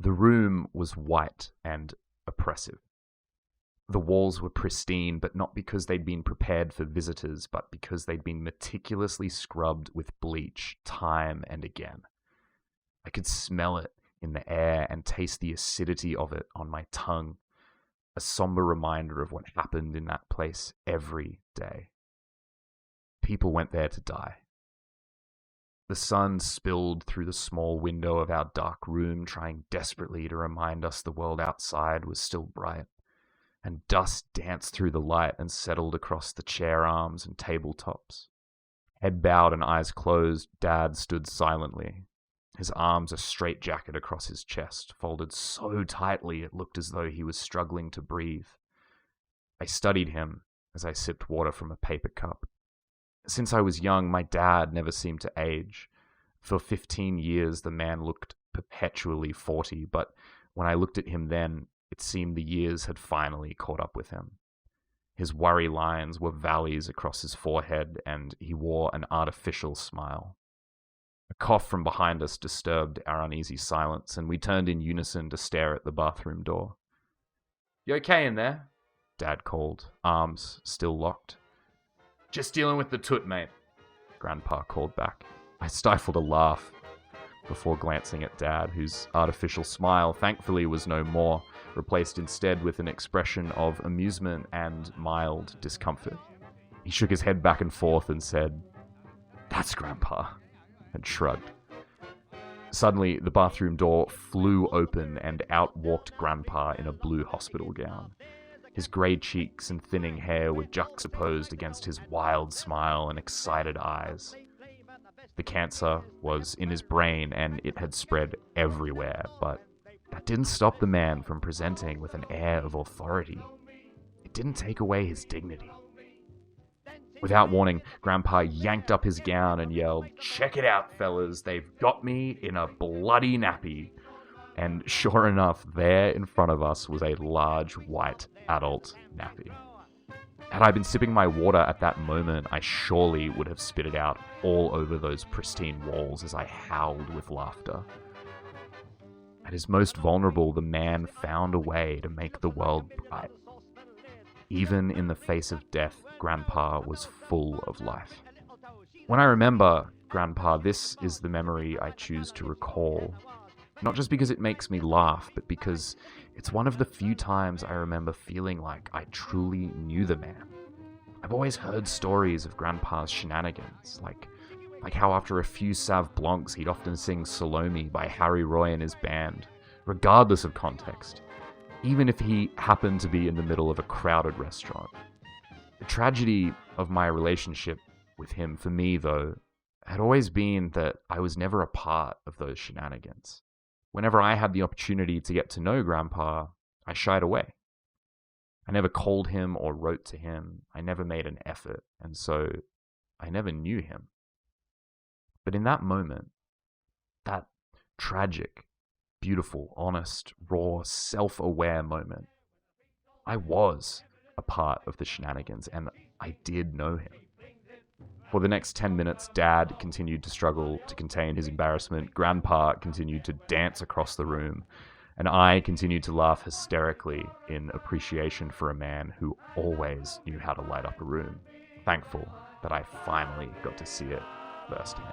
The room was white and oppressive. The walls were pristine, but not because they'd been prepared for visitors, but because they'd been meticulously scrubbed with bleach time and again. I could smell it in the air and taste the acidity of it on my tongue, a somber reminder of what happened in that place every day. People went there to die. The sun spilled through the small window of our dark room, trying desperately to remind us the world outside was still bright, and dust danced through the light and settled across the chair arms and tabletops. Head bowed and eyes closed, Dad stood silently, his arms a straitjacket across his chest, folded so tightly it looked as though he was struggling to breathe. I studied him as I sipped water from a paper cup. Since I was young, my dad never seemed to age. For 15 years, the man looked perpetually 40, but when I looked at him then, it seemed the years had finally caught up with him. His worry lines were valleys across his forehead, and he wore an artificial smile. A cough from behind us disturbed our uneasy silence, and we turned in unison to stare at the bathroom door. "You okay in there?" Dad called, arms still locked. "Just dealing with the toot, mate," Grandpa called back. I stifled a laugh before glancing at Dad, whose artificial smile thankfully was no more, replaced instead with an expression of amusement and mild discomfort. He shook his head back and forth and said, "That's Grandpa," and shrugged. Suddenly, the bathroom door flew open and out walked Grandpa in a blue hospital gown. His grey cheeks and thinning hair were juxtaposed against his wild smile and excited eyes. The cancer was in his brain and it had spread everywhere, but that didn't stop the man from presenting with an air of authority. It didn't take away his dignity. Without warning, Grandpa yanked up his gown and yelled, "Check it out, fellas, they've got me in a bloody nappy." And sure enough, there in front of us was a large white adult nappy. Had I been sipping my water at that moment, I surely would have spit it out all over those pristine walls as I howled with laughter. At his most vulnerable, the man found a way to make the world bright. Even in the face of death, Grandpa was full of life. When I remember Grandpa, this is the memory I choose to recall. Not just because it makes me laugh, but because it's one of the few times I remember feeling like I truly knew the man. I've always heard stories of Grandpa's shenanigans, like how after a few Sauv Blancs he'd often sing Salome by Harry Roy and his band, regardless of context, even if he happened to be in the middle of a crowded restaurant. The tragedy of my relationship with him, for me though, had always been that I was never a part of those shenanigans. Whenever I had the opportunity to get to know Grandpa, I shied away. I never called him or wrote to him. I never made an effort, and so I never knew him. But in that moment, that tragic, beautiful, honest, raw, self-aware moment, I was a part of the shenanigans, and I did know him. For the next 10 minutes, Dad continued to struggle to contain his embarrassment, Grandpa continued to dance across the room, and I continued to laugh hysterically in appreciation for a man who always knew how to light up a room, thankful that I finally got to see it firsthand.